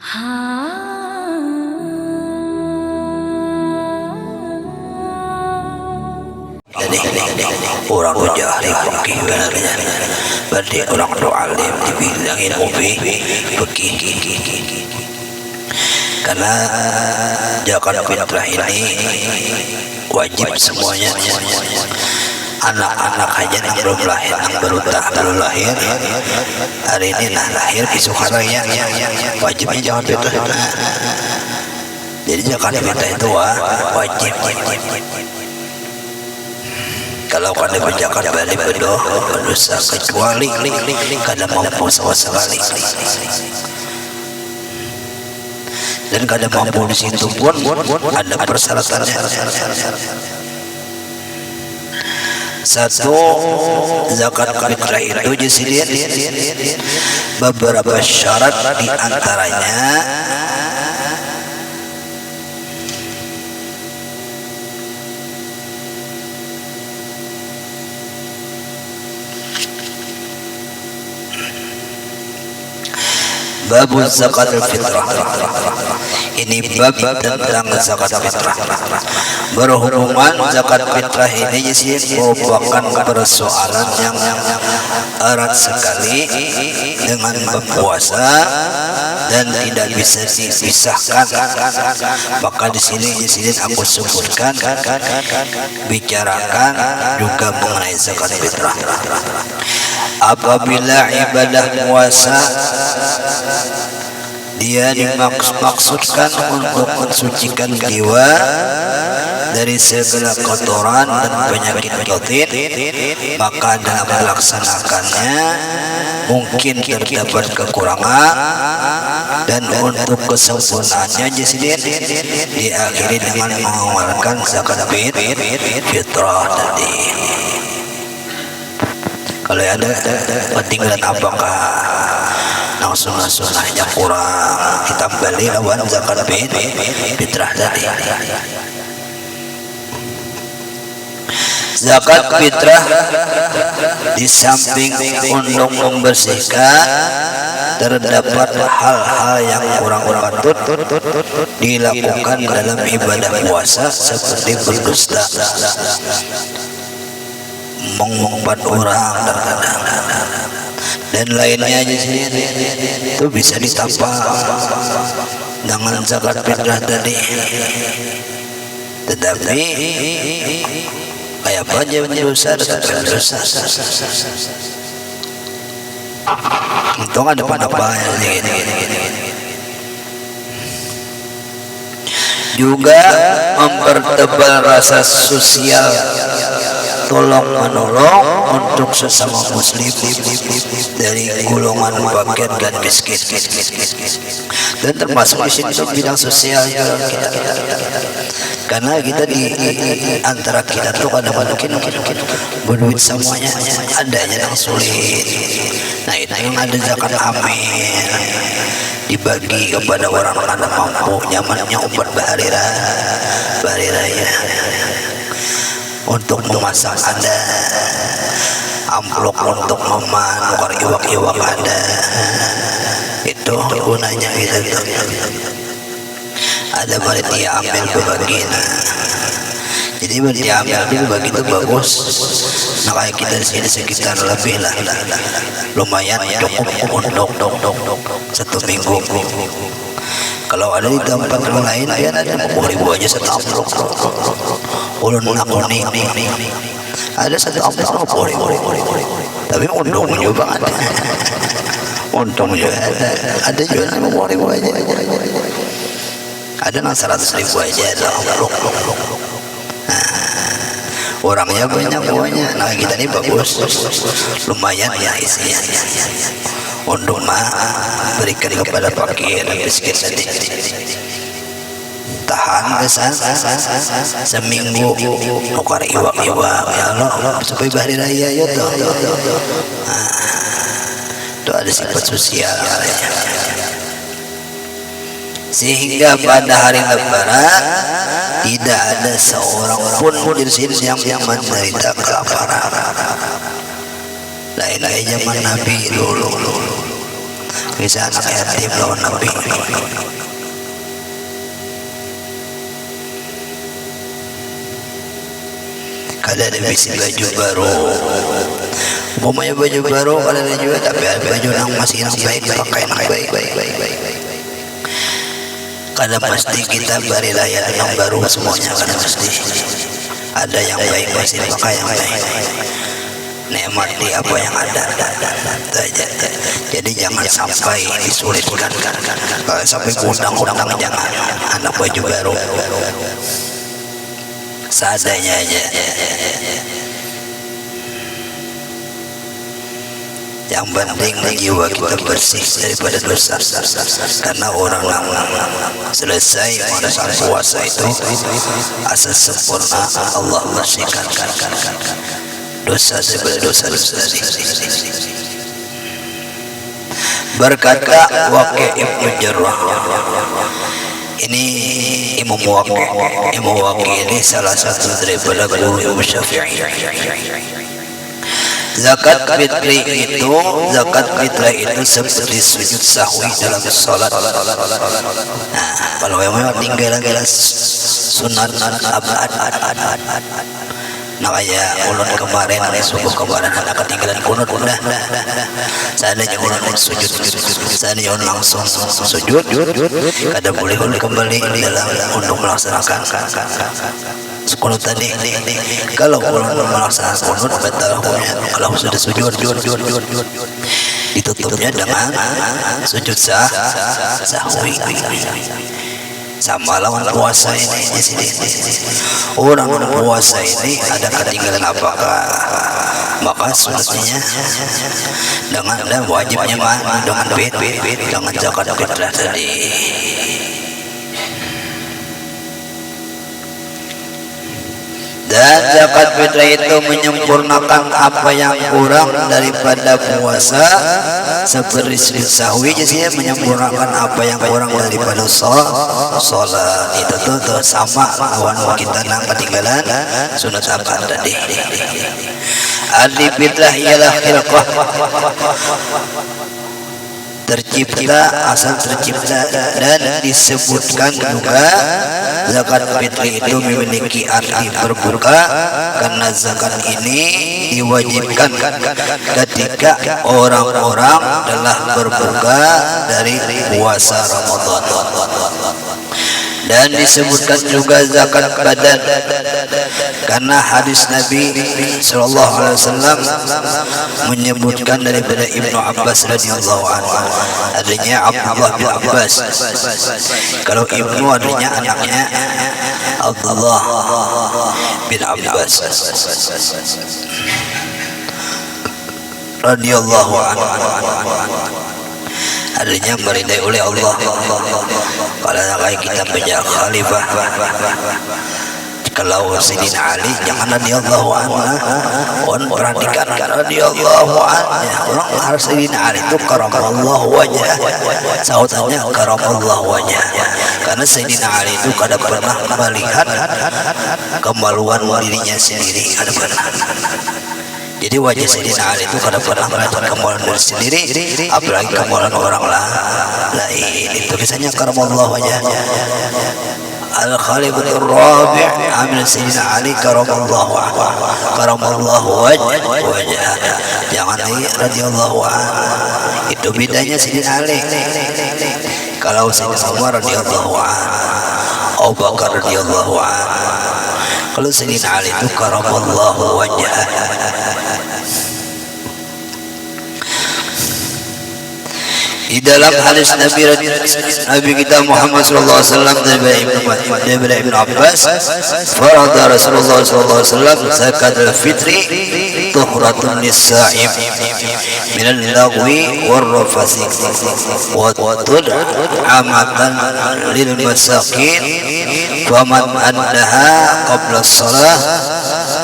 Orang jahli fikih benernya berarti orang alim dibilang ilmu fikih karena zakat fitrah ini wajib semuanya. Anak-anak aja yang belum lahir, yang baru lahir hari ini lahir besok haraya wajibnya zakat fitrah. Jadi zakat fitrah itu wajib. Kalau kada berzakat balik berdosa kecuali kada mampu sama sekali. Dan kada mampu di situ pun ada persyaratannya. Satu, zakat fitrah itu disediakan beberapa syarat, di antaranya bab zakat fitrah. Ini bab tentang zakat fitrah. Berhubungan zakat fitrah ini merupakan persoalan yang erat sekali dengan berpuasa dan tidak bisa dipisahkan. Maka di sini aku sebutkan bicarakan juga mengenai zakat fitrah. Apabila ibadah puasa dia dimaksudkan untuk mensucikan jiwa dari segala kotoran dan penyakit batin, maka dalam melaksanakannya mungkin terdapat kekurangan, dan untuk kesempurnaannya diakhiri dengan mengeluarkan zakat fitrah tadi. Kalau ada ketinggalan apakah sunnah-sunnahnya kurang, ditambali lawan zakat fitrah tadi. Zakat fitrah di samping untuk membersihkan, terdapat hal-hal yang kurang patut dilakukan dalam ibadah puasa seperti berdusta, mengumpat orang dan lainnya itu bisa ditambah dengan zakat fitrah tadi. Tetapi kayak apa aja dosa dosa. Untung ada apa ini. Juga mempertebal rasa sosial, tolong menolong untuk sesama muslim dari golongan fakir dan miskin. Dan termasuk di sini bidang sosial kita. Karena kita di antara kita tuh ada mungkin berduit semuanya, adanya yang sulit. Nah itu yang ada zakat amil dibagi kepada orang kada mampu, nyamannya umat bahari raya. Untuk memasak ada, amplop untuk meman, iwak ada. Itu gunanya gitu. Ada panitia ambil berbagi. Jadi panitia ambil berbagi itu bagus. Nah kayak kita di sini sekitar lebih lah, lumayan cukup untuk 1 minggu. Kalau ada di tempat lain dia ada 10.000 aja satu amplop. Ulun menakuni ada satu amplop 10.000. Tapi untung juga ada. Untung juga ada juga 50.000 aja. Ada yang 100.000 aja ada amplop. Orangnya banyak. Nah kita ini bagus, lumayan ya isinya. Untuk berikan kepada fakir dan miskin tadi. Tahan kesan seminggu nukar iwak ya Allah supaya hari raya ya tuh. Itu ada sifat sosial. Sehingga pada hari Lebaran tidak ada seorang pun di sini yang menderita kelaparan. Lain zaman Nabi dulu kisah anak yatim lawan Nabi. Kalian ada bisi baju baru, umpamanya baju baru kalian ada juga, tapi ada baju yang masih yang baik, pakai yang baik. Kadang pasti kita beri layan yang baru semuanya, kadang pasti ada yang baik pasti pakai yang baik. Nikmati apa yang ada. Jadi jangan sampai disulitkan. Kalau sampai undang-undang jangan. Anak baju baru seadanya aja. Yang penting jiwa kita bersih daripada dosa. Karena orang selesai masa puasa itu asal sempurna Allah bersihkan dosa daripada dosa-dosa. Berkata Waqi' Ibnu Jarrah, ini Imam Waqi' ini salah satu daripada guru Imam Syafi'i. Zakat fitrah itu seperti sujud sahwi dalam salat. Kalau memang tinggal sunat abad. Nah kayak ulun kemarin, subuh kemarin ada ketinggalan kunut udah. Seandainya ulun sujud, seandainya ulun langsung sujud, kadang boleh ulun kembali dalam untuk melaksanakan kunut tadi. Kalau ulun melaksanakan kunut batal hukumnya. Kalau sudah sujud, ditutupnya dengan sujud sahwi. Sama lawan puasa ini di sini. Orang puasa ini ada ketinggalan apakah, maka sunatnya dengan wajibnya dengan dengan zakat fitrah tadi. Dan zakat fitrah itu menyempurnakan apa yang kurang daripada puasa, seperti sujud sahwi jadi menyempurnakan apa yang kurang daripada sholat. Itu tuh sama lawan kita yang ketinggalan sunat apa tadi. Arti fitrah ialah khilqah, asal tercipta, dan disebutkan juga zakat fitrah itu memiliki arti berbuka karena zakat ini diwajibkan ketika orang-orang telah berbuka dari puasa Ramadan. Dan disebutkan juga zakat badan karena hadis Nabi sallallahu alaihi wasallam menyebutkan daripada Ibnu Abbas radhiyallahu anhu, adanya Abdullah bin Abbas. Kalau Ibnu adanya anaknya Abdullah bin Abbas radhiyallahu anhu, adanya meridai oleh Allah. Kalau kita baca khalifah, kalau Sayyidina Ali jangan radhiyallahu anhu, on perhatikan radhiyallahu anhu. Orang harus Sayyidina Ali itu karamallahu wajah, sautannya karamallahu wajah. Karena Sayyidina Ali itu kada pernah melihat kemaluan dirinya sendiri, kada pernah. Jadi wajah Sayyidina Ali itu kada pernah melihat kemaluan diri sendiri, apalagi kemaluan orang lain. Itu kisahnya karamallahu wajah. Al-Khalifatul Rabi' Amin Sayyidina Ali karamallahu wajah. Jangan radhiyallahu anhu. Itu bedanya Sayyidina Ali. Kalau Sayyidina Umar radhiyallahu anhu, Abu Bakar radhiyallahu anhu. Kalau Sayyidina Ali itu karamallahu wajah. Di dalam hadis Nabi kita Muhammad sallallahu alaihi wasallam dari Ibnu Abbas, farada Rasulullah sallallahu alaihi wasallam zakat al-fitri tuhratun lis-sa'im min al-lagwi war-rafasi wa tud'amatan lil masakin faman addaha qabla as-salah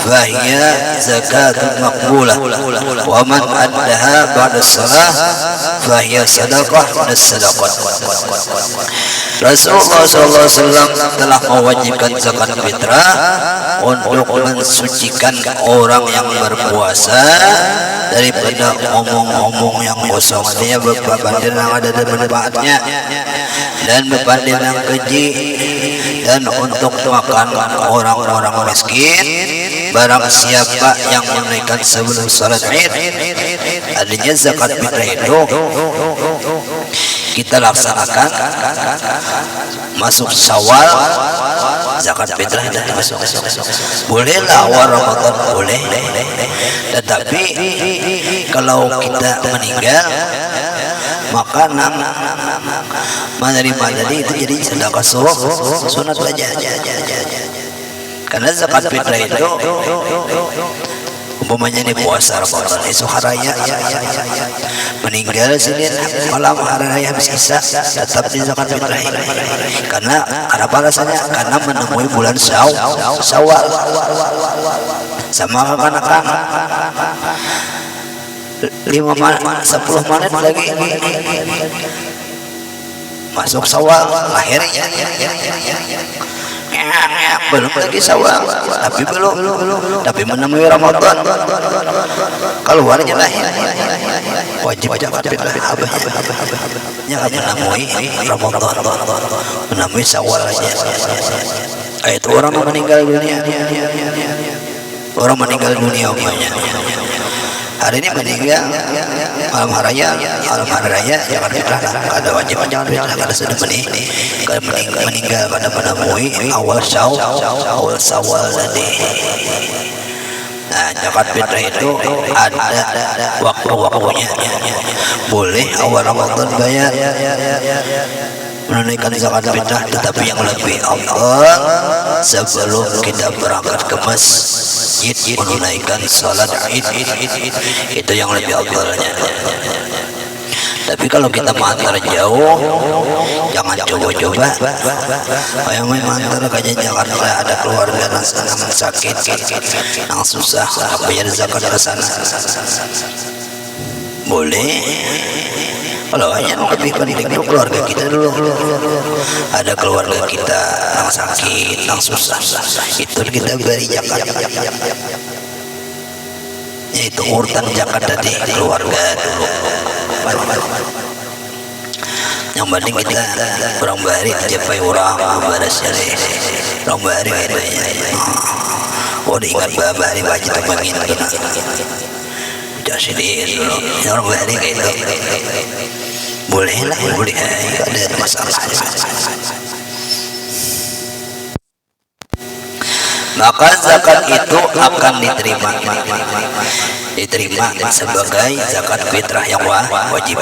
fahiya zakatun maqbulah wa man addaha ba'da as-salah fahiya sadaqah min as-sadaqat. Rasulullah SAW telah mewajibkan zakat fitrah untuk mensucikan orang yang berpuasa daripada omong-omong yang kosong. Dia berbanding yang ada dan manfaatnya dan berbanding yang keji, dan untuk makan orang-orang miskin. Barang siapa yang menunaikan sebelum salat Id, adanya zakat fitrah itu kita laksanakan masuk Syawal, zakat fitrah dan masuk. Bolehlah awal Ramadan boleh, tetapi kalau kita meninggal maka menerima tadi itu jadi sedekah sunat saja. Karena zakat fitrah itu umpamanya ini puasa Ramadan, esok hari raya meninggal Senin malam hari raya habis Isya, tetap di zakat fitrah ini. Karena apa alasannya? Karena menemui bulan Syawal. Sama anak-anak 10 menit lagi masuk Syawal akhirnya. Belum lagi Syawal, tapi menemui Ramadan, keluarnya lah wajib zakat fitrah. Jangan menemui Ramadan, menemui Syawal aja. Itu orang meninggal dunia, umpamanya hari ini meninggal malam hari raya zakat fitrah ada wajib zakat fitrah. Kalau sudah meninggal pada menemui awal Syawal tadi. Nah, zakat fitrah itu ada waktu-waktunya. Boleh awal Ramadan bayar menunaikan zakat fitrah, tetapi yang lebih afdal sebelum kita berangkat ke masjid menunaikan salat Id, itu yang lebih afdalnya. Tapi kalau kita mengantar jauh, jangan coba-coba. Yang mengantar ke Jakarta ada keluarga yang sakit, yang susah, bayar zakat ke sana. Boleh. Kalau hanya lebih penting itu keluarga kita dulu. Ada keluarga kita yang sakit, yang susah, itu kita beri zakat. Yaitu urutan zakat tadi keluarga dulu. Yang penting kita orang bari aja pay orang badas jale. Orang bari kayaknya. Oh diingat bari wajib terbangin kena. Jadi orang bari kayak itu. Boleh lah, boleh. Ada masalah. Maka zakat itu akan diterima sebagai zakat fitrah yang wajib.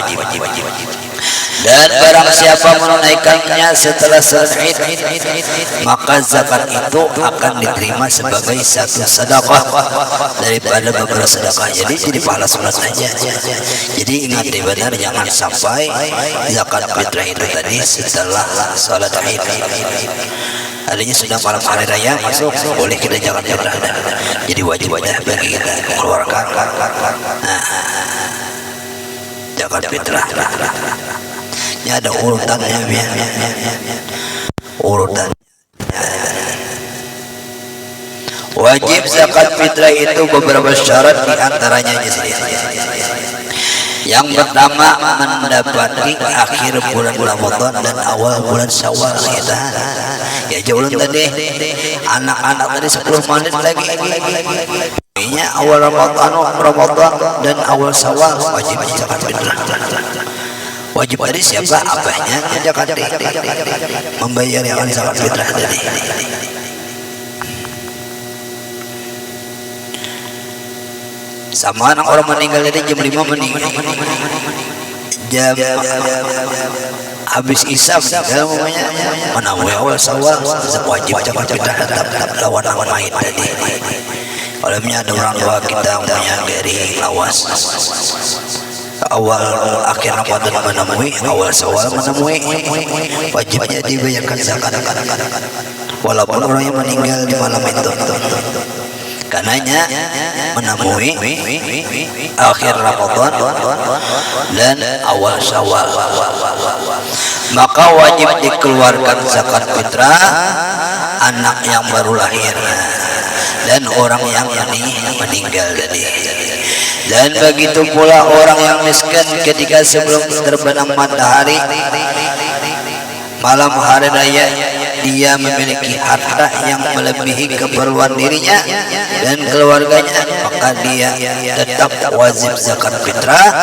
Dan barang siapa menunaikannya setelah salat Id, maka zakat itu akan diterima sebagai satu sedekah daripada beberapa sedekah. Jadi pahala salat saja. Jadi ingat benar, jangan sampai zakat fitrah itu tadi setelah salat Id. Adanya sudah malam hari raya masuk, boleh kita zakat fitrah. Jadi wajib bagi kita mengeluarkan zakat fitrah. Ya ada urutannya, wajib zakat fitrah itu beberapa syarat, diantaranya yang pertama mendapati akhir bulan Ramadan dan awal bulan Syawal. Ya jauh tadi anak-anak tadi 10 menit lagi. Ini awal Ramadan dan awal Syawal wajib zakat fitrah. Wajib tadi siapa abahnya zakat membayar yang zakat fitrah tadi. Sama anak orang meninggal tadi jam 5 meninggal. Jam habis Isya dalam umumnya menawi awal Syawal wajib zakat fitrah lawan mayit tadi. Olehnya ada orang tua kita yang punya dari lawas. Awal akhir Ramadan menemui, awal Syawal menemui, wajibnya dibayarkan zakat. Walaupun orang yang meninggal di malam itu, karenanya menemui akhir Ramadan dan awal Syawal. maka wajib dikeluarkan zakat fitrah anak yang baru lahir dan orang yang meninggal tadi. Dan begitu pula orang yang miskin ketika sebelum terbenam matahari malam hari raya dia memiliki harta yang melebihi keperluan dirinya dan keluarganya, maka dia tetap wajib zakat fitrah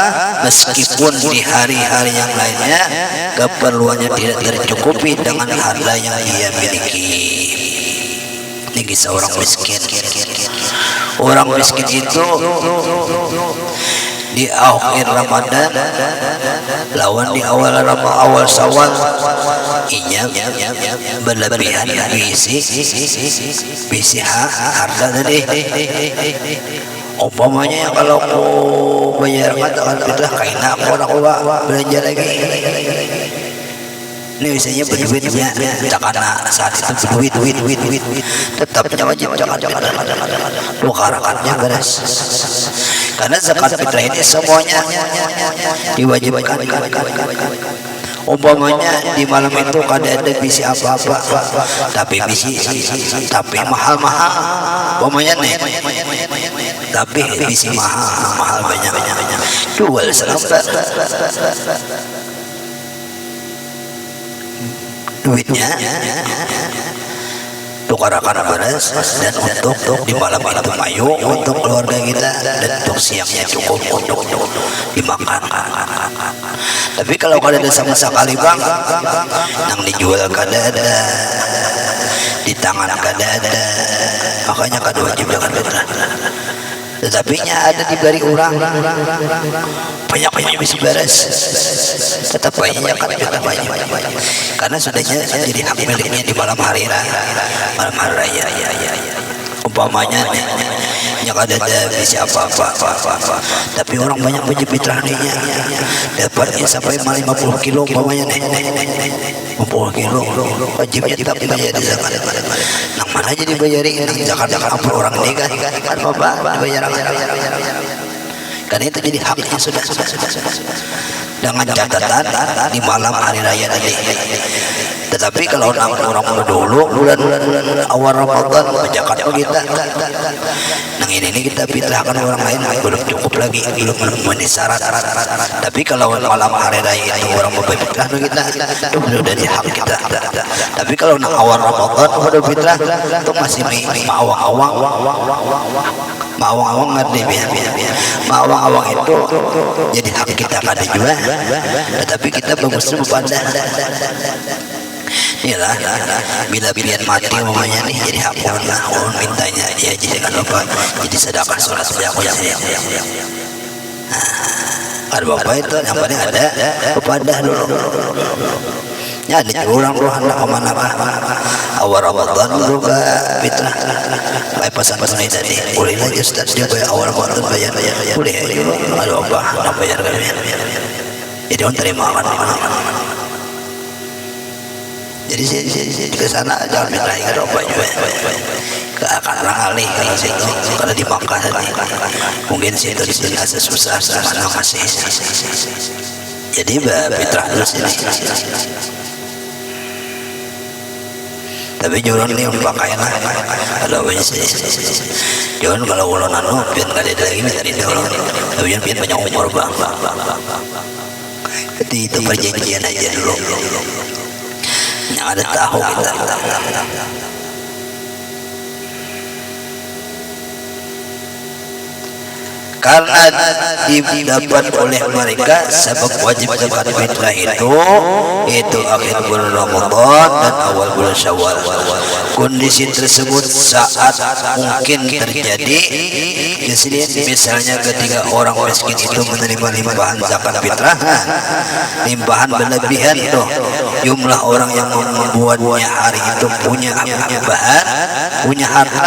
meskipun di hari-hari yang lainnya keperluannya tidak tercukupi dengan harta yang dia miliki. Ini kisah orang miskin. Orang miskin itu di akhir Ramadan lawan di awal Syawal inya berlebihan bisi harta tadi. Umpamanya kalau aku bayar zakat fitrah kaina aku belanja lagi. Ini biasanya berduitnya karena saat itu berduit tetapnya wajib zakat fitrah. Lukarannya beres. Karena zakat fitrah ini semuanya diwajibkan. Umpamanya di malam itu kada ada bisi apa-apa, tapi mahal-mahal. Umpamanya nih, tapi bisi mahal banyak jual selembar. Duitnya tukar-tukar beres dan untuk di malam itu mayu untuk keluarga kita dan untuk siangnya cukup untuk dimakan. Tapi kalau kada ada sama sekali bang, yang dijual kada ada, di tangan kada ada, makanya kada wajib zakat fitrah. Tetapi ada diberi orang banyak bisa beres, tetap banyak kan kita banyak karena sudahnya jadi hak miliknya di malam hari raya. Umpamanya ada bisa apa, tapi orang banyak wajib fitrah nih dapatnya sampai 50 kilo umpamanya 50 kilo wajibnya tetap dibayar zakat. Nang mana jadi bayarin zakat apa orang ini kan apa dibayar karena itu jadi haknya sudah dengan catatan di malam hari raya tadi. Tetapi kalau orang dulu bulan awal Ramadan zakat kita, nah ini kita fitrahkan orang lain belum cukup lagi, belum memenuhi syarat. Tapi kalau malam hari raya itu orang mau fitrah kita itu sudah dari hak kita. Tapi kalau awal Ramadan udah fitrah itu masih awang ngerti awang itu jadi hak kita kada juga. Tetapi kita bagusnya berpandang inilah bila pilihan mati umumnya nih jadi hak orang mintanya dia jadi kan lupa jadi sedekah surat sedekah ada bapak itu yang paling ada kepada dulu ya ada orang hendak kemana awal Ramadan juga fitrah kayak pesan-pesan itu tadi boleh lagi Ustaz dia bayar awal Ramadan bayar boleh ada apa bayar jadi orang terima kan. Jadi ke sana jangan minta ikan apa juga ke akan alih kalau situ kalau di Makkah mungkin situ di sini ada susah mana masih jadi fitrah dulu sini. Tapi joran ini pakaian lah kalau banyak sih joran kalau ulang anu biar nggak ada lagi dari dulu tapi biar banyak umur bang jadi itu perjanjian aja dulu yang ada tahu kita. Karena didapat oleh mereka sebab wajib zakat fitrah itu akhir bulan Ramadan dan awal bulan Syawal. Kondisi tersebut saat mungkin terjadi di sini misalnya ketika orang miskin itu menerima limpahan zakat fitrah, limpahan berlebihan tuh jumlah orang yang membuatnya hari itu punya harta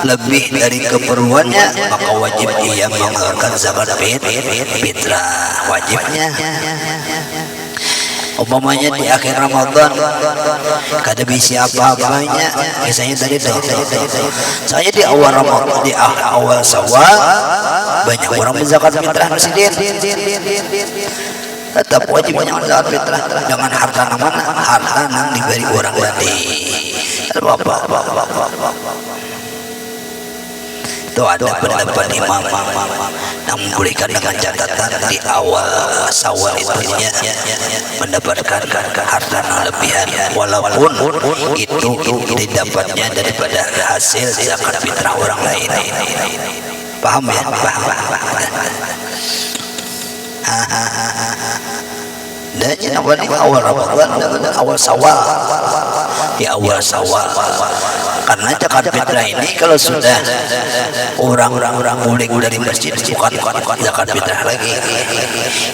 lebih dari keperluannya, maka wajib ia mengeluarkan zakat fitrah wajibnya. Umpamanya di akhir Ramadan kada bisa apa-apanya, misalnya tadi saya di awal Ramadan di awal Syawal banyak orang berzakat fitrah presiden tetap wajib menyawan zakat fitrah dengan harta mana harta yang diberi orang tadi. Bapak itu ada pendapat imam yang memberikan dengan catatan di awal sawal itunya mendapatkan harta lebihan walaupun itu didapatnya daripada hasil zakat fitrah orang lain. Paham ya? Paham. Dan ini awal Ramadan, awal Syawal, di awal Syawal. Karena zakat fitrah ini kalau sudah orang-orang mulik dari masjid bukan zakat fitrah lagi,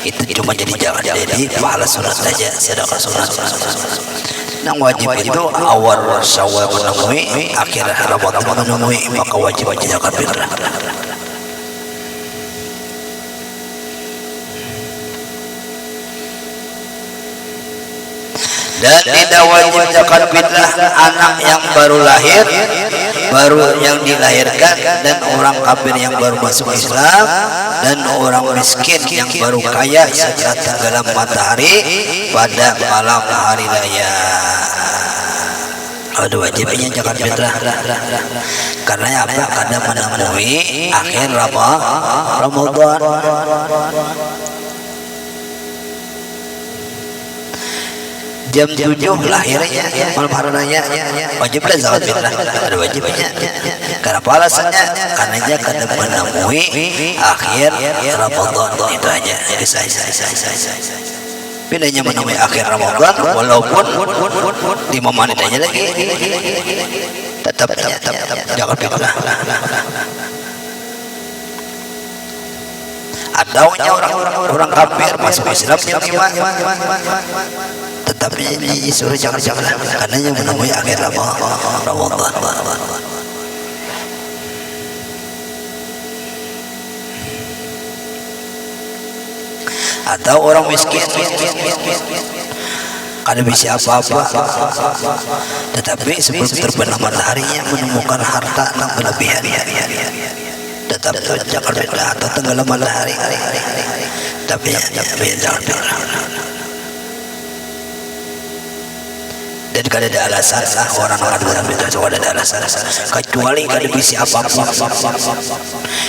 itu cuma jadi pahala sunat saja, sedekah sunat. Yang wajib itu awal Syawal menemui, akhir Ramadan menemui, maka wajib zakat fitrah. Dan tidak wajib zakat fitrah anak yang baru lahir, baru yang dilahirkan, dan orang kafir yang baru masuk Islam, dan orang miskin yang baru kaya setelah tenggelam matahari pada malam hari raya. Ada wajibnya zakat fitrah. Karena apa? Karena menemui akhir Ramadan. Jam 7 lahirnya malam hari raya, wajiblah zakat fitrah. Ada wajibnya. Karena alasannya karena dia kada menemui akhir Ramadan, itu aja. Bedanya menemui akhir Ramadan walaupun 5 menit aja lagi, tetap zakat fitrah. Adaunya orang kafir masuk Islam tetapi disuruh jangan karena yang menemui akhir Ramadan. Atau orang miskin kada bisa apa-apa, tetapi sebelum terbenam mataharinya menemukan harta yang berlebihan, tetap zakat fitrah. Atau tenggelam matahari, tapi zakat fitrah. Dan kada ada alasan lah orang zakat fitrah, ada alasan kecuali kada bisa apa-apa.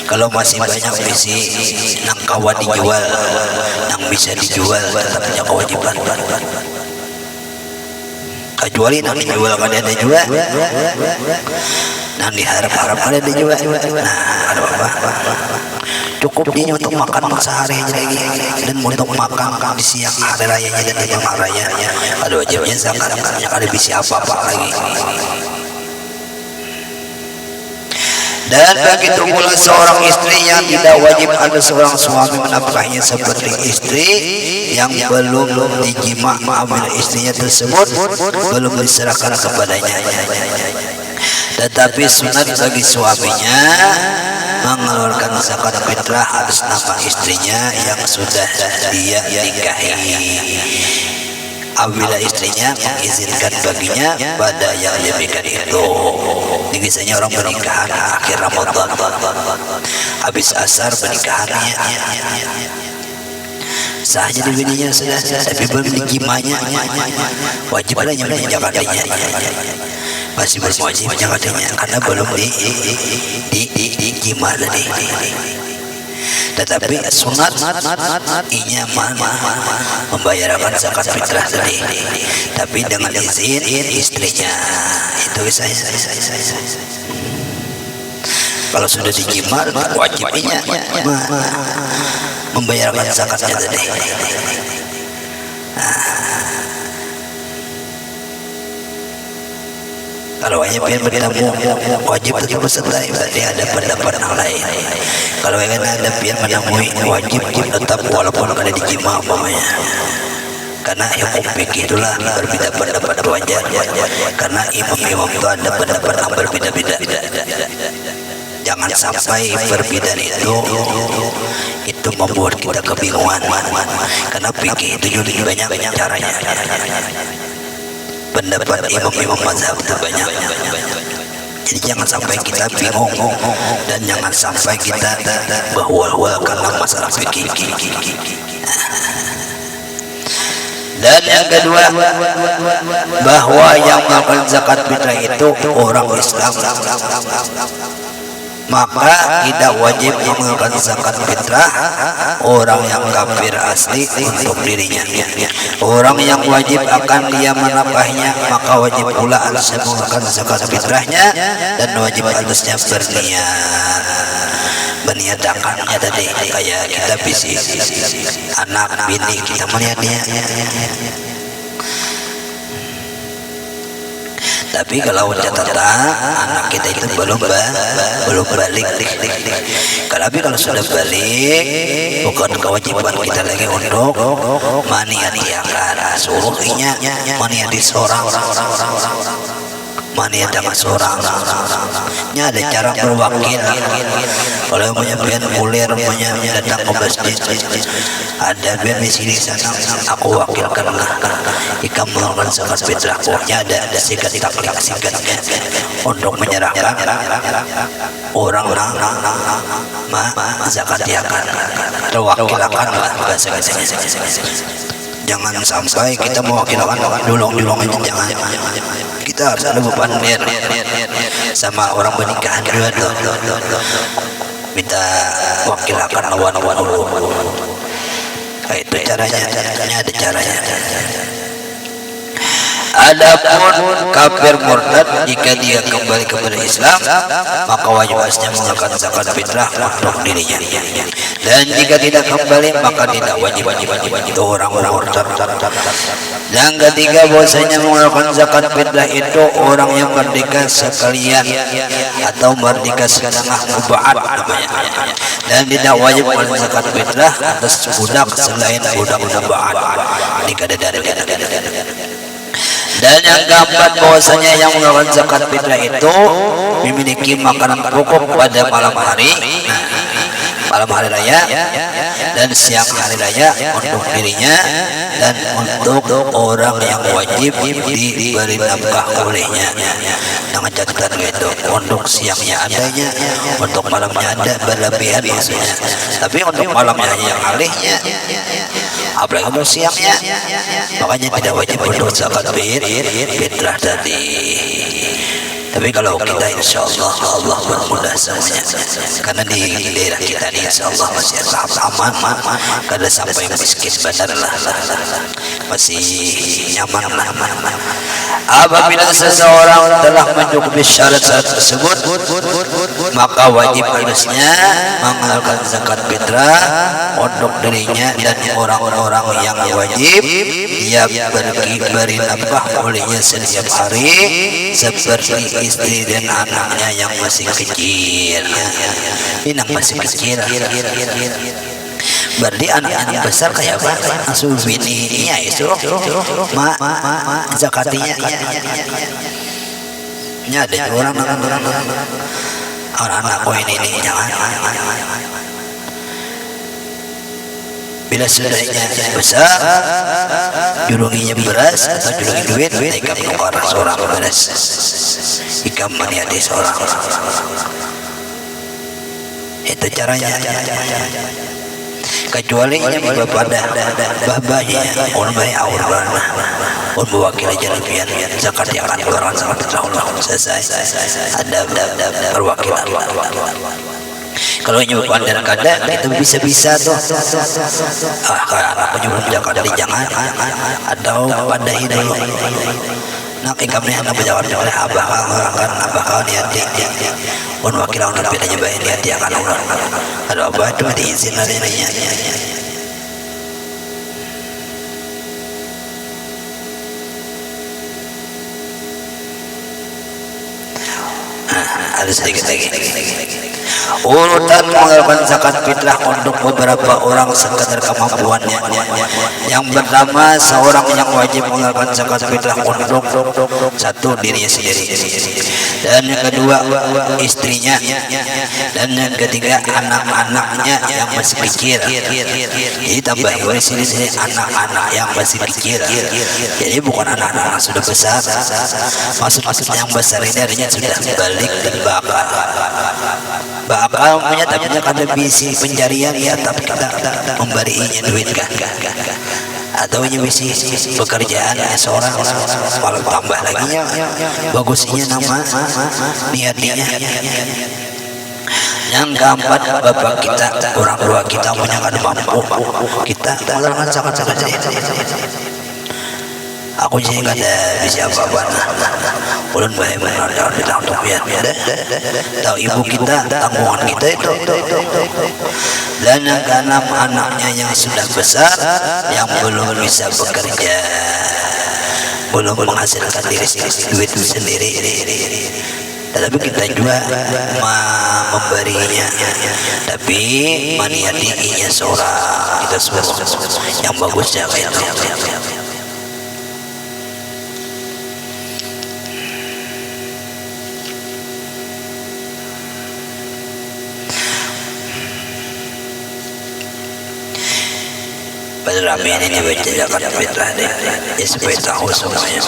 Kalau masih banyak bisi nang kawan dijual, nang bisa dijual, tetap punya kewajiban. Kecuali nang dijual kada ada juga, nang diharap-harap kada ada juga. Nah, ada apa? Cukup dia untuk makan sehari aja lagi, dan untuk makan di siang hari rayanya dan di malam rayanya. Ada wajibnya zakat, ada bisa apa-apa lagi. Dan begitu pula seorang istri yang tidak wajib ada seorang suami menafkahinya seperti istri yang belum dijima amil istrinya tersebut belum diserahkan kepadanya. Tetapi sunat bagi suaminya mengeluarkan zakat fitrah atas nama istrinya yang sudah dia nikahi, apabila istrinya mengizinkan baginya pada yang demikian itu. Biasanya orang pernikahan akhir Ramadan, habis asar pernikahannya sah jadi bininya sudah, tapi belum dijimanya, wajib ada yang menjagatnya, masih berwajib menjagatnya karena belum dijima tadi. Tetapi sunat inya membayarkan zakat fitrah tadi, tapi dengan izin istrinya. Itu saya. Kalau sudah dijima wajib inya membayarkan zakatnya tadi. Kalau hanya pengen bertamu wajib tetap setelah berarti ada pendapat yang lain. Kalau yang ada pengen menemui wajib tetap walaupun ada dijima umpamanya. Karena hukum fikih itulah berbeda pendapat wajar. Karena imam-imam itu ada pendapat yang berbeda-beda. Jangan sampai perbedaan itu membuat kita kebingungan. Karena fikih itu juga banyak caranya. Pendapat imam-imam mazhab itu banyak. Jadi jangan sampai kita bingung dan jangan sampai kita berwal-wal karena masalah fikih. Dan yang kedua, bahwa yang melakukan zakat fitrah itu orang Islam, maka tidak wajib mengeluarkan zakat fitrah orang yang kafir asli untuk dirinya. Orang yang wajib akan dia menafkahnya, maka wajib pula atasnya mengeluarkan zakat fitrahnya, dan wajib atasnya berniadakannya tadi, kayak kita bisi anak bini kita melihatnya. Tapi kalau catatan anak kita itu belum balik. Tapi kalau sudah balik, bukan kewajiban kita lagi untuk maniatiakan suruhnya maniati seorang maniatkan seorang. Nya ada cara berwakil. Kalau punya pian kuliah punya datang ke masjid, ada pian di sini sana, aku wakilkanlah jika melakukan zakat fitrah. Pokoknya ada sikat untuk menyerahkan orang zakat dia akan terwakilkanlah bahasa. Jangan sampai kita mewakilkan dulung itu, jangan. Kita harus ada beban sama orang pernikahan dua minta wakilkan lawan dulu. Itu caranya, ada caranya. Adapun kafir murtad, jika dia kembali kepada Islam, maka wajib atasnya mengeluarkan zakat fitrah untuk dirinya. Dan jika tidak kembali, maka tidak wajib itu orang-orang murtad. Yang ketiga, bahwasanya mengeluarkan zakat fitrah itu orang yang merdeka sekalian atau merdeka setengah mubaad namanya. Dan tidak wajib mengeluarkan zakat fitrah atas budak selain budak mubaad. Jika ada. Dan yang keempat, bahwasanya yang mengeluarkan zakat fitrah itu memiliki makanan pokok pada malam hari raya dan siang hari raya untuk dirinya dan untuk orang yang wajib diberi nafkah olehnya. Dengan catatan itu, untuk siangnya adanya, untuk malamnya ada, berlebihan maksudnya. Tapi untuk malamnya yang alihnya, apalagi untuk siangnya, makanya tidak wajib untuk zakat fitrah tadi. Tapi kalau kita insya Allah bermudah semuanya, karena di daerah kita ini insya Allah masih aman, kada sampai miskin benar lah, masih nyaman. Apabila seseorang telah mencukupi syarat-syarat tersebut, maka wajib atasnya mengeluarkan zakat fitrah untuk dirinya dan orang-orang yang wajib dia beri nafkah olehnya setiap hari, seperti istri dan anaknya yang masih kecil. Ini masih kecil. Berarti anak-anak besar kayak apa? Langsung bininya itu, zakatinya. Ini ada orang-orang kau ini jangan. Bila sudahnya besar, jurunginya beras atau jurungi duit, mereka menukar seorang beras, jika maniati seorang. Itu caranya. Kecuali ini pada babahnya, orang baik awal mewakili jalanan zakat yang akan keluarkan zakat fitrah selesai. Ada perwakilan. Kalau nyuruh dan kada itu bisa tuh. Kalau penyuruh zakat jangan atau pada hidup. Nak kami hendak berjawab oleh abah niati. Pun wakil orang bedanya baik niati akan ulang. Ada apa itu diizin adanya. Ada sedikit lagi. Urutan mengeluarkan zakat fitrah untuk beberapa orang sekadar kemampuannya. Yang pertama, seorang yang wajib mengeluarkan zakat fitrah untuk satu dirinya sendiri, dan yang kedua istrinya, dan yang ketiga anak-anaknya yang masih kecil. Jadi tambah di sini anak-anak yang masih kecil. Jadi bukan anak-anak sudah besar. Maksud yang besar ini artinya sudah balik. balik dan bakal menyatakannya kada bisi pencarian ya, tapi kita memberinya duit kan, atau ini bisi pekerjaan seorang malah tambah lagi ya bagusnya nama niatnya. Yang keempat, bapak kita, orang tua kita punya kada mampu, kita malah sangat aku jadi nggak ada bisa apa-apa. Ulun baik benar jangan untuk biar tahu ibu kita, tanggungan kita itu. Dan keenam, anaknya yang sudah besar yang belum bisa bekerja, belum menghasilkan diri duit sendiri. Tetapi kita juga memberinya, tapi maniatinya seorang kita semua yang bagusnya kayak itu. Pada rame ini baca zakat fitrah deh, ya supaya tahu semuanya.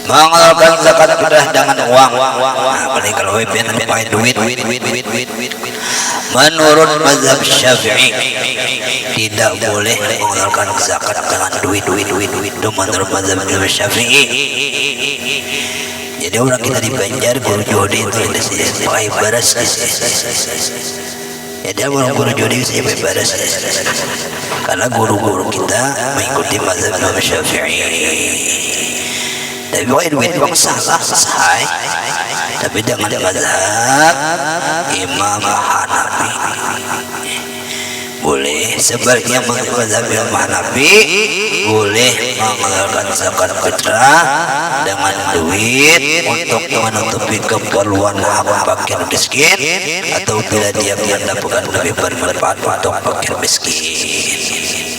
Mengeluarkan zakat fitrah dengan uang. Nah, paling kalau WPN pakai duit. Menurut mazhab Syafi'i tidak boleh mengeluarkan zakat dengan duit. Itu menurut mazhab Syafi'i. Jadi orang kita di Banjar guru jodi itu pakai baras. Ya dia orang guru jodi saya pakai baras. Karena guru-guru kita mengikuti mazhab Syafi'i. Tapi pakai duit bang salah sahai. Tapi dengan mazhab Imam Hanafi boleh, sebaliknya mazhab Imam Hanafi boleh mengeluarkan zakat fitrah dengan duit untuk menutupi keperluan hak fakir miskin, atau bila dia mendapatkan lebih bermanfaat untuk fakir miskin.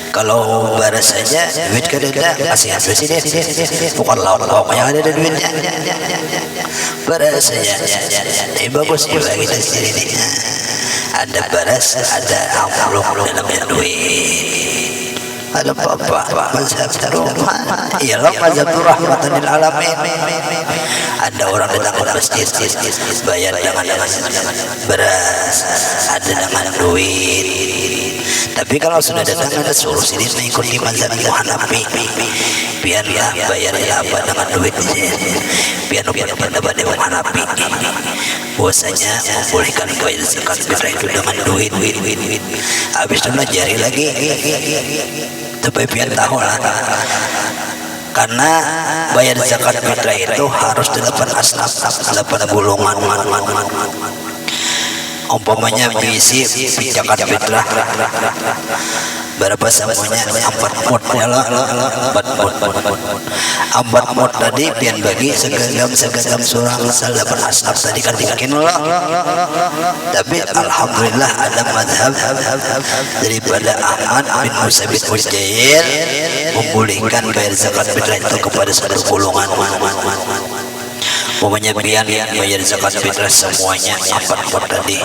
Kalau baras saja duit kadang kasih hasil sini, bukan lauk yang ada duitnya. Baras saja, ini bagus juga kita sini. Ada baras, ada amplop dalamnya duit. Ada apa? Mazhab Rahmah. Iyalah mazhab rahmatan lil alamin. Ada orang datang ke masjid bayar dengan beras, ada dengan duit. Tapi kalau sudah datang ada suruh sini mengikuti mazhab Hanafi, biarlah bayarnya apa dengan duit. Biar pendapat Imam Hanafi bahwasanya membolehkan bayar zakat fitrah itu dengan duit. Habis itu pelajari lagi, tapi biar tahu lah, karena bayar zakat fitrah itu harus 8 asnaf, 8 golongan. Umpamanya bisi zakat fitrah berapa semuanya 4 pot ya lah, 4 pot tadi pian bagi segagam surang 8 asnaf tadi kan mungkin lah. Tapi alhamdulillah ada mazhab daripada Ahmad bin Musabit Mujair membolehkan bayar zakat fitrah itu kepada satu golongan. Pokoknya pian bayar zakat fitrah semuanya 4 pot tadi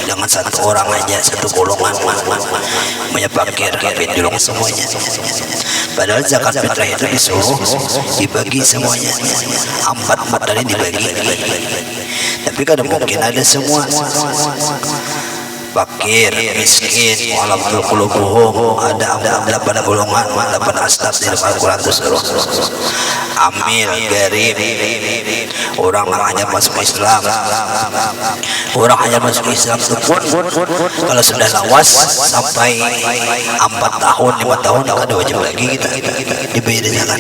dengan satu orang aja, satu golongan menyepakir pindulung semuanya. Padahal zakat fitrah itu disuruh dibagi semuanya, 4 pot tadi dibagi. Tapi kadang mungkin ada semua fakir, miskin, walaupun qulubuhum, ada 8 golongan, 8 asnaf di dalam Al-Quran tersebut. Amil, garib, orang hanya masuk Islam. Orang hanya masuk Islam itu pun kalau sudah lawas sampai 4 tahun, 5 tahun ada wajib lagi kita dibayar zakat.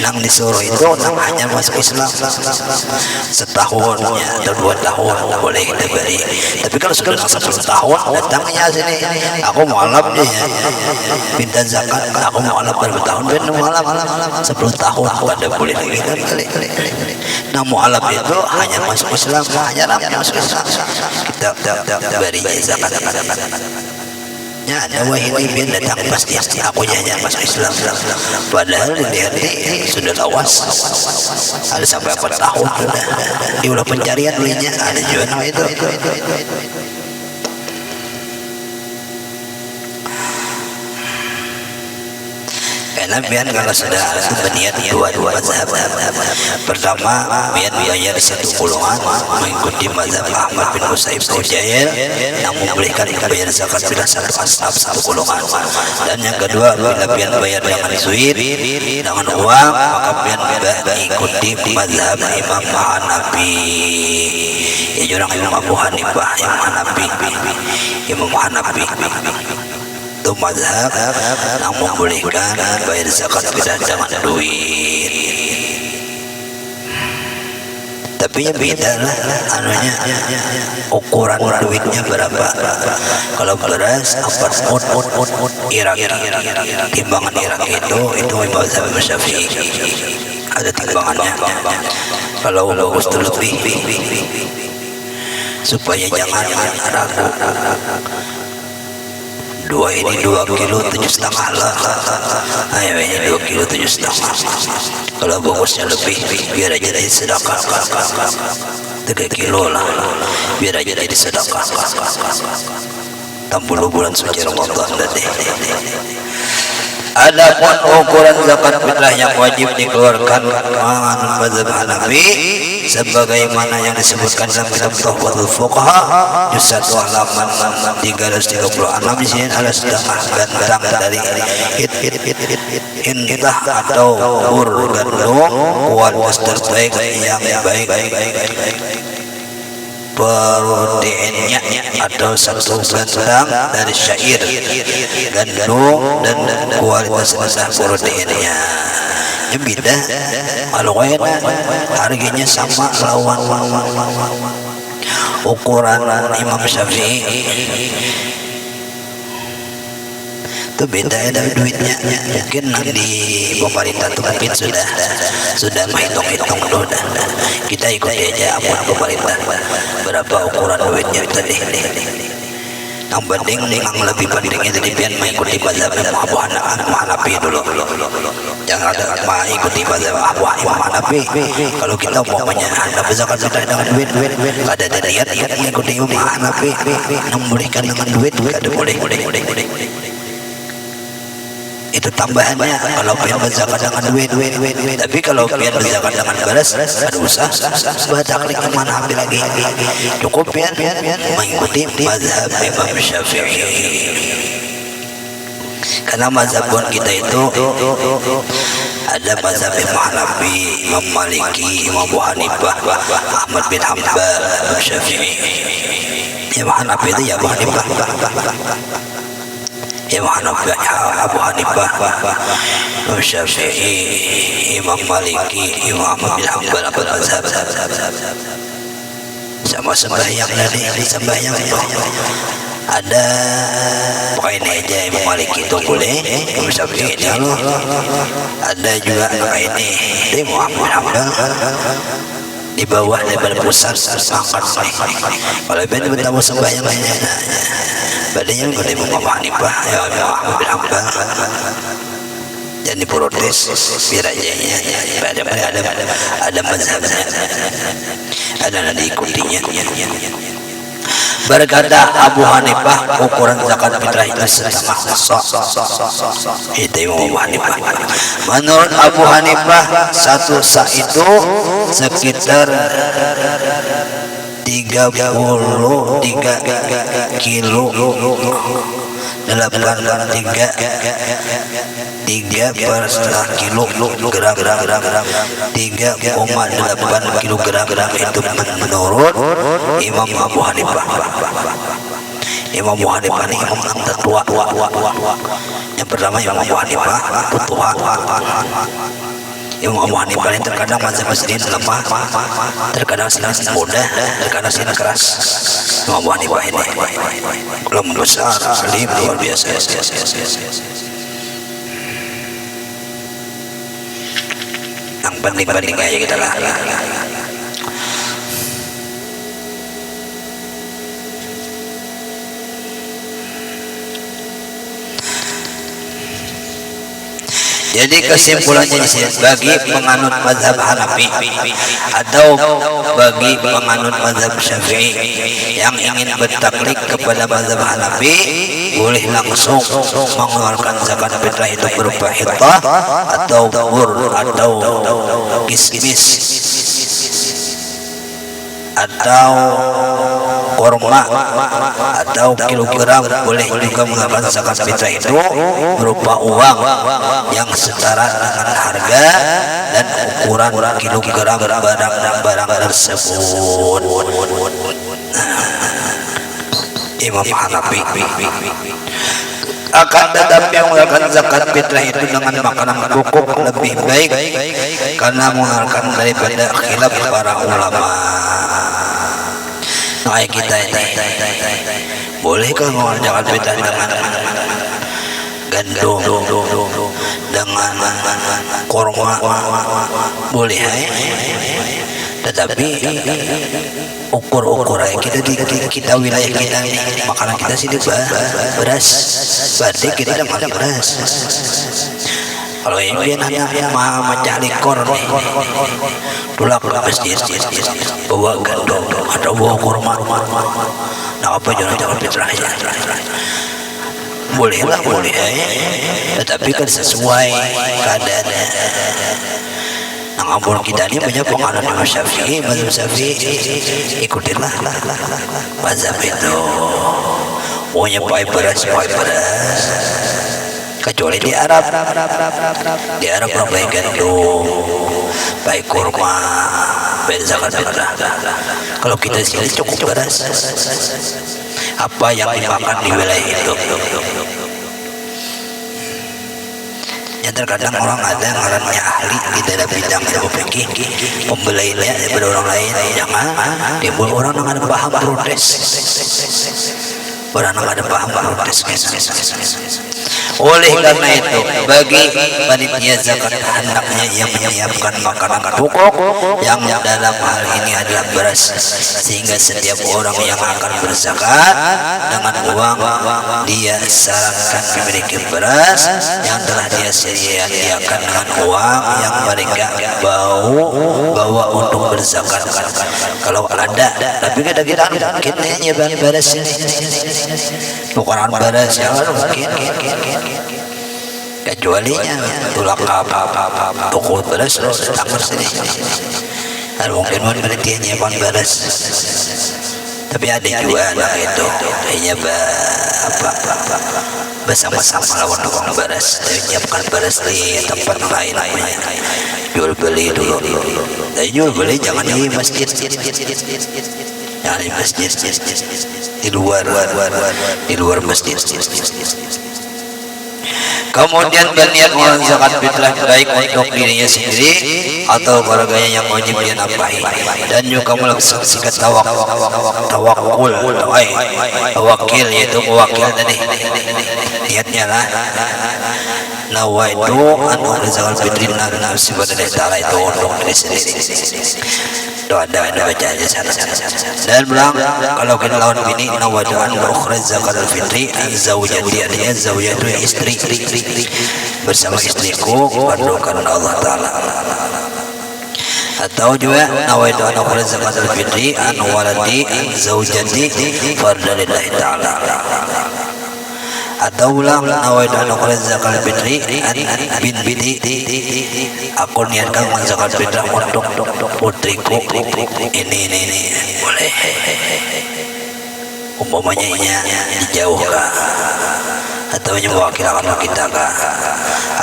Nang disuruh itu nang hanya masuk Islam setahun atau 2 tahun boleh kita beri. Tapi kalau sudah 10 tahun datangnya sini, aku mualaf nih ya, minta zakat, aku mualaf berapa tahun, ben mualaf 10 tahun ada boleh lagi kali. Nah mualaf itu hanya masuk Islam, hanya masuk Islam kita beri zakat. Ya, ada wahini biar datang pasti aku hanya masuk Islam. Padahal di sudah lawas, ada sampai 4 tahun sudah. Diulah pencarian belinya, ada juga itu. Karena biar kalau sudah itu berniat dua mazhab. Pertama, biar bayar satu golongan mengikuti mazhab Ahmad bin Musaib Al-Jail yang membolehkan bayar zakat bila satu asnaf satu golongan. Dan yang kedua, bila biar bayar dengan duit dengan uang, maka biar mengikuti mazhab Imam Hanafi. Ya jurang Imam Abu Hanifah, Imam Hanafi, Imam Hanafi. Itu mazhab yang membolehkan bayar zakat bila dengan duit. Tapi ya beda lah anunya, ukuran duitnya berapa. Kalau beras 4 mud Iraki, timbangan Iraki itu mazhab Syafi'i, ada timbangannya. Kalau bagus itu lebih, supaya jangan ragu. 2 kilo 7,5 lah. Ayo ini 2 kilo 7,5. Kalau bagusnya lebih, biar aja jadi sedekah. 3 kilo lah, biar aja jadi sedekah. 60 bulan suci Ramadan tadi. Adapun ukuran zakat fitrah yang wajib dikeluarkan menurut mazhab Hanafi sebagaimana yang disebutkan dalam kitab Tuhfatul Fuqaha juz 1 halaman 336 di sini ada setengah gantang dari intah atau bur gandum kualitas terbaik yang baik proteinnya atau 1 gantang dari syair gandum dan kualitas rendah proteinnya. Ya beda, kalau harganya sama lawan ukuran Imam Syafi'i itu beda ya dari duitnya. Mungkin di pemerintah itu mungkin sudah menghitung dulu. Kita ikuti aja apa pemerintah berapa ukuran duitnya tadi. Yang penting yang lebih pentingnya jadi biar mengikuti mazhab Abu Hanafi dulu. Jangan ada mengikuti mazhab Abu Hanafi. Kalau kita umpamanya anda berzakat fitrah dengan duit, ada niat mengikuti Imam Hanafi, membolehkan dengan duit, ada boleh. Itu tambahannya kalau pengen berzakat dengan duit. Tapi kalau pengen berzakat dengan beras, ada usah baca klik kemana ambil lagi. Cukup ya mengikuti mazhab Imam Syafi'i. Karena mazhab kita itu ada mazhab Imam Hanafi, Imam Maliki, Imam Abu Hanifah, Ahmad bin Hanbal, Imam Syafi'i. Imam Hanafi itu ya Abu Hanifah, Imam Hanafi, Abu Hanifah, Imam Syafi'i, Imam Maliki, Imam Ahmad bin Hanbal, mazhab sama sembahyang tadi, sembahyang itu ada poin aja. Imam Maliki itu boleh, Imam Syafi'i itu ada juga ini Imam Ahmad bin Hanbal di bawah daripada pusat angkat. Kalau benar bertamu sembahyang badannya pada Imam Abu Hanifah, ya Imam Ahmad bin Hanbal, dan diprotes biar aja ada mazhabnya, ada yang diikutinya. Berkata Abu Hanifah, ukuran zakat fitrah itu setengah sak. Itu Imam Abu Hanifah. Menurut Abu Hanifah, 1 sak itu sekitar 33 kilo 3 per setengah kilogram 3,8 kilogram itu menurut Imam Abu Hanifah. Imam Abu Hanifah ini imam tertua. Yang pertama Imam Abu Hanifah tertua. Imam Abu Hanifah ini terkadang mazhab sendiri lemah, terkadang sedikit mudah, terkadang sedikit keras. Imam Abu Hanifah ini ulama besar, alim luar biasa. Yang penting aja kita lah. Jadi kesimpulannya bagi penganut mazhab Hanafi atau bagi penganut mazhab Syafi'i yang ingin bertaklid kepada mazhab Hanafi, boleh langsung mengeluarkan zakat fitrah itu berupa hittah atau bur atau kismis atau korma atau kilogram. Boleh juga mengeluarkan zakat fitrah itu berupa uang yang setara dengan harga dan ukuran kilogram barang tersebut. Imam Hanafi. Akan tetapi mengeluarkan zakat fitrah itu dengan makanan cukup lebih baik karena mengeluarkan daripada khilaf para ulama. Nah, kita ini bolehkah mengeluarkan zakat fitrah dengan gandum, dengan korma? Boleh, tetapi ukur-ukuran kita wilayah kita ini makanan kita sini beras, berarti kita tidak makan beras. Kalau yang dia nanya macam likor nih, pulang ke masjid bawa gandum atau bawa kurma, nah apa jangan fitrah ya? Boleh lah, boleh, tetapi kan sesuai keadaannya. Nah, ampun kita ini banyak pengaruh Imam Syafi'i, mazhab Syafi'i, ikutinlah mazhab itu. Pokoknya pakai beras. Kecuali di Arab orang pakai gandum, pakai kurma, pakai zakat fitrah. Kalau kita sini cukup beras. Apa yang dimakan di wilayah itu? Ya terkadang orang ada yang ngarannya ahli di dalam bidang ilmu fikih, pembelainya daripada orang lain, jangan timbul orang yang ada paham protes. Orang yang ada paham protes. Oleh karena itu, bagi panitia zakat hendaknya yang menyiapkan makanan cukup yang dalam hal ini adalah beras, sehingga setiap orang yang akan berzakat dengan uang dia sarankan memiliki beras yang telah dia sediakan dengan uang yang mereka bawa untuk berzakat. Kalau ada, tapi kita mungkin nyebar beras tukaran beras ya mungkin. Kecualinya tulak toko beras datang sini. Mungkin berarti nyiapkan beras. Tapi ada juga anak itu hanya bersama-sama lawan tukang beras, menyiapkan beras di tempat lain, jual beli dulu. Dan jual beli jangan di masjid, jangan di masjid, di luar masjid. Kemudian berniat mengeluarkan zakat fitrah baik untuk dirinya sendiri atau keluarganya yang wajib dia nafkahi, dan juga melaksanakan tawakul, wakil, yaitu mewakil tadi. Niatnya lah nawaitu an zakat fitrah subhanahu wa ta'ala itu untuk diri sendiri. Itu ada bacaannya sana. Dan bilang kalau kita lawan ini nawaitu an ukhraj zakat fitri zaujati, artinya zaujah itu istri, bersama istriku karena Allah Ta'ala. Atau juga nawaitu an ukhraj zakat fitri an waladi zaujati fardalillahi ta'ala. Atau ulang nawaitu an ukhraj zakat fitri an binti, aku niatkan zakat fitrah untuk putriku ini boleh. Umpamanya dijauhkan atau mewakilkan kita kah,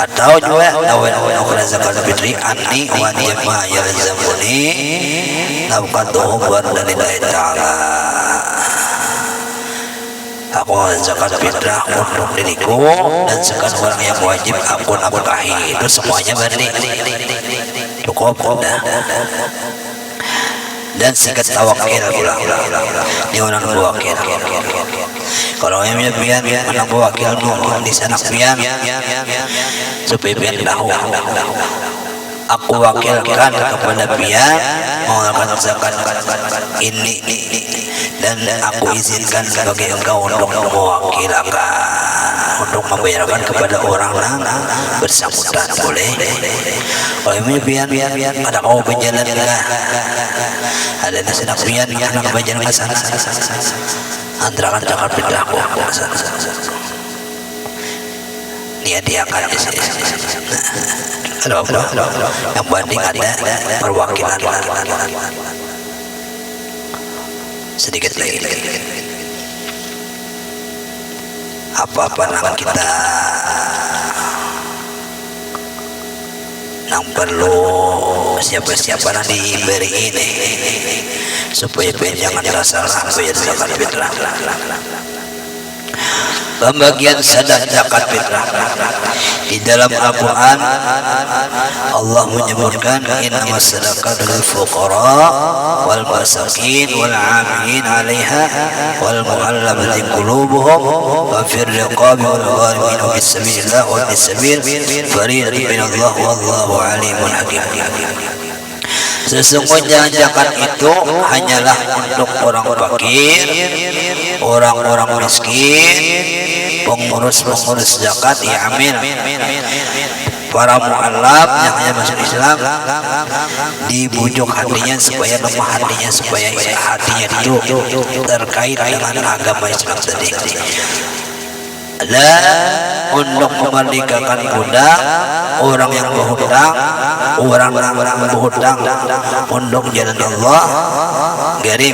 atau juga nawaitu an ukhraj zakat fitri anni wa ma yalzamuni nafqatuhu fardalillahi ta'ala. Aku zakat fitrah untuk diriku dan sekian orang yang wajib aku nafkahi. Itu semuanya berarti cukup dan sekat tawakil pula. Ini orang wakil. Kalau yang pian anak wakil di sana pian supaya pian tahu. Aku wakilkan kepada pian mengeluarkan zakat ini dan aku izinkan bagi engkau untuk mewakilkan, untuk membayarkan kepada orang bersangkutan. Boleh. Kalau ini pian ada kau berjalan ada nasi nak pian anak berjalan ke sana antara zakat fitrah aku. dihadiahkan di sini. Nah, yang banding ada perwakilan sedikit lagi. Apa-apa nang kita nang perlu siapa-siapa nang diberi ini supaya jangan rasa sampai zakat fitrah. Pembagian sedekah zakat fitrah di dalam Al-Quran Allah menyebutkan innamas sadaqatu lil fuqara wal masakin wal 'amilin 'alaiha wal mu'allafati qulubuhum wa fir riqabi wal gharimin fi sabilillah wa fi sabil fariidatan minallah wallahu 'alimun hakim. Sesungguhnya zakat itu hanyalah untuk orang fakir, orang-orang miskin, pengurus-pengurus zakat, amil, para mu'allaf yang hanya masuk Islam, dibujuk hatinya supaya lemah hatinya, supaya hatinya itu terkait dengan agama Islam tadi. Dan untuk memerdekakan budak, orang yang berhutang, orang-orang berhutang untuk jalan Allah, garib.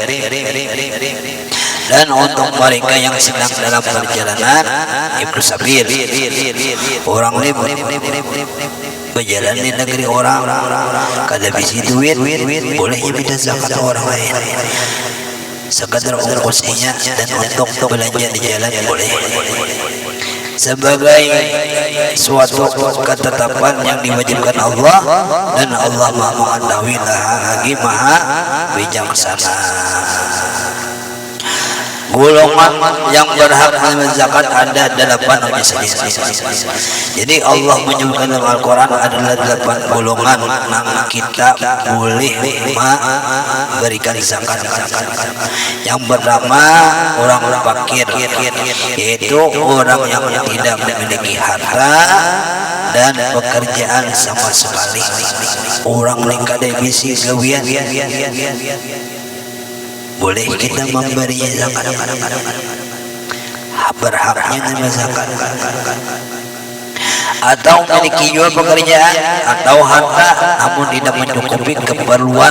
Dan untuk mereka yang sedang dalam perjalanan, ibnu sabil, orang libur berjalan di negeri orang, kada bisi duit, bolehnya minta zakat orang lain. Sekadar ongkosnya dan untuk belanja di jalan boleh. Sebagai suatu ketetapan yang diwajibkan Allah, dan Allah Maha mengetahui lagi Maha bijaksana. Golongan yang berhak menerima zakat ada 8 jenis. Jadi Allah menyebutkan dalam Al-Quran adalah 8 golongan yang kita boleh memberikan zakat. Yang pertama orang fakir, yaitu orang yang tidak memiliki harta dan pekerjaan sama sekali. Orang yang kada bisa gawian, boleh kita memberinya zakat, berhaknya menerima zakat. Atau memiliki juga pekerjaan atau harta namun tidak mencukupi keperluan,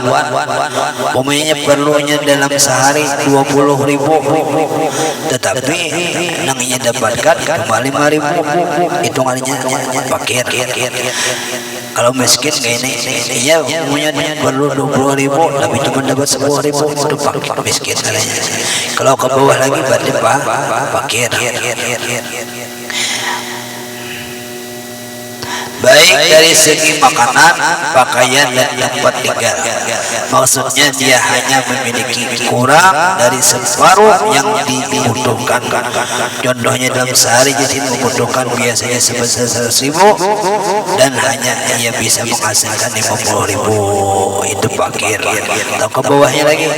umpamanya perlunya dalam sehari 20.000, tetapi yang ia dapatkan cuma 5.000, hitungannya fakir. Kalau miskin kayak ini, ia punya perlu 20.000 tapi cuma dapat 10.000, itu fakir miskin katanya. Kalau ke bawah lagi berarti fakir. Baik dari segi makanan, pakaian, dan tempat tinggal. Maksudnya dia hanya memiliki kurang dari separuh yang dibutuhkan. Contohnya dalam sehari jadi membutuhkan biasanya sebesar 100.000 dan hanya ia bisa menghasilkan 50.000, itu fakir. Atau ke bawahnya lagi.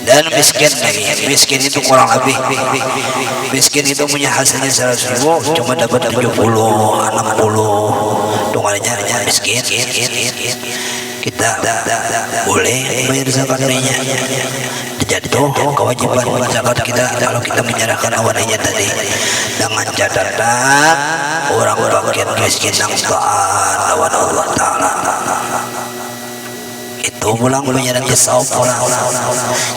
Dan miskin lagi, miskin itu kurang lebih, miskin itu punya hasilnya 100.000 cuma dapat 70, 60, tunggalnya miskin. Kita boleh bayar zakatnya. Jatuh kewajiban zakat kita kalau kita menyerahkan awannya tadi dengan catatan orang fakir miskin yang taat lawan Allah Ta'ala. Itu pulang menyerang kesawab orang.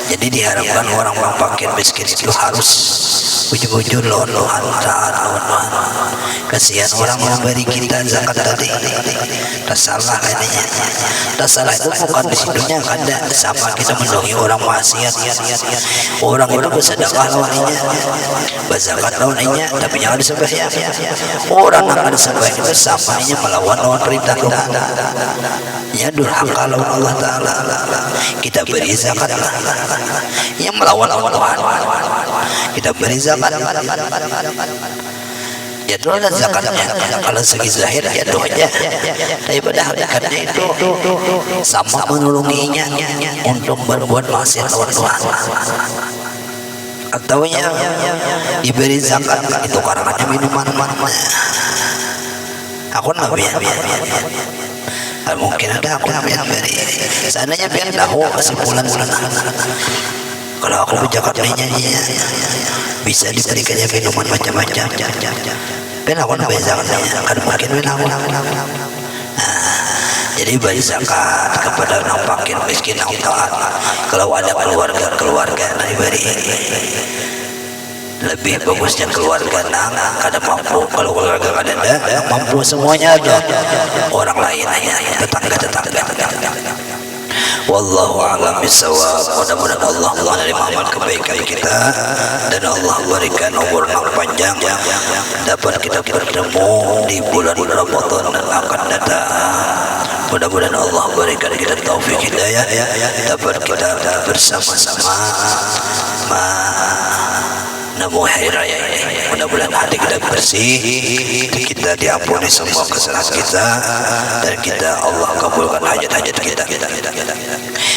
Jadi diharapkan orang-orang fakir miskin itu harus ujung-ujung lohan taat lawan. Kasihan orang memberi kita zakat tadi. Tak salah katanya. Tak salah itu bukan di situnya kada sama kita mendongi orang maksiat. Orang itu bersedekah lawannya, berzakat lawannya, tapi jangan disembah. Orang yang ada sembah itu samanya melawan lawan perintah Tuhan. Ya durhaka lawan Allah Ta'ala. Kita beri zakat yang melawan Tuhan, kita beri zakat. Ya itu adalah zakatnya. Kalau segi zahir ya doanya, tapi pada hakikatnya itu sama menolonginya untuk berbuat maksiat lawan Tuhan. Atau diberi zakat itu karangannya minuman. Aku nabi mungkin ada aku yang beri. Seandainya biar tahu masih bulan-bulan. kalau aku menjaga nyanyinya bisa diberikannya minuman macam-macam. Ben aku nak bezakannya kan mungkin ben aku. Jadi bagi zakat kepada yang fakir miskin yang taat. Kalau ada keluarga nah diberi. Lebih bagusnya keluarga nang kada mampu. Kalau keluarga kada ada mampu semuanya aja orang lain aja tetangga. Wallahu a'lam bishawab. Mudah-mudahan Allah menerima amal kebaikan kita dan Allah berikan umur yang panjang dapat kita bertemu di bulan Ramadan yang akan datang. Mudah-mudahan Allah berikan kita taufik hidayah dapat kita bersama-sama menemui hari raya ini. Mudah-mudahan hati kita bersih, kita diampuni semua kesalahan kita dan kita Allah kabulkan hajat-hajat kita.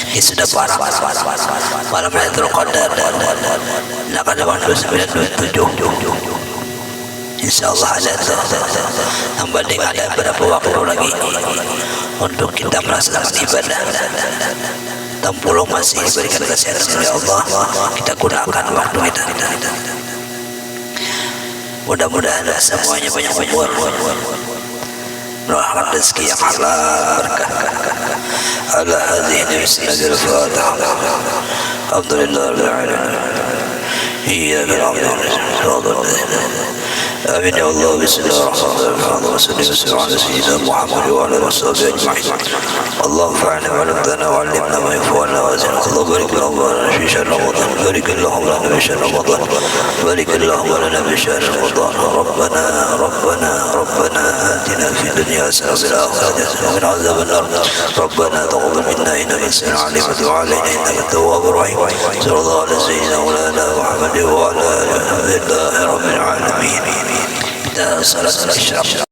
Ini sudah parah malam Lailatul Qadar nak ada waktu 927. InsyaAllah ada yang banding ada berapa waktu lagi untuk kita melaksanakan ibadah. Tempulung masih diberikan kesehatan oleh Allah, kita gunakan waktu kita. Mudah-mudahan semuanya banyak umur, rahmat rezeki yang halal, berkah. Ala hadhihi bismillahirrahmanirrahim. Alhamdulillahirabbil alamin. Iyyaka na'budu wa iyyaka nasta'in. آمين يا الله. بسم الله الرحمن الرحيم. وصلى الله على سيدنا محمد وعلى آله وصحبه أجمعين. اللهم انفعنا وعلمنا وعلمنا ما ينفعنا وزدنا. اللهم بارك اللهم لنا في شهر رمضان. بارك اللهم لنا في شهر رمضان. بارك اللهم لنا في شهر رمضان. ربنا آتنا في الدنيا حسنة وفي الآخرة حسنة وقنا عذاب النار. ربنا تقبل منا إنك أنت السميع العليم وتب علينا إنك التواب الرحيم. صلى الله على سيدنا مولانا محمد وعلى آله. الحمد لله رب العالمين. صلاة العشاء.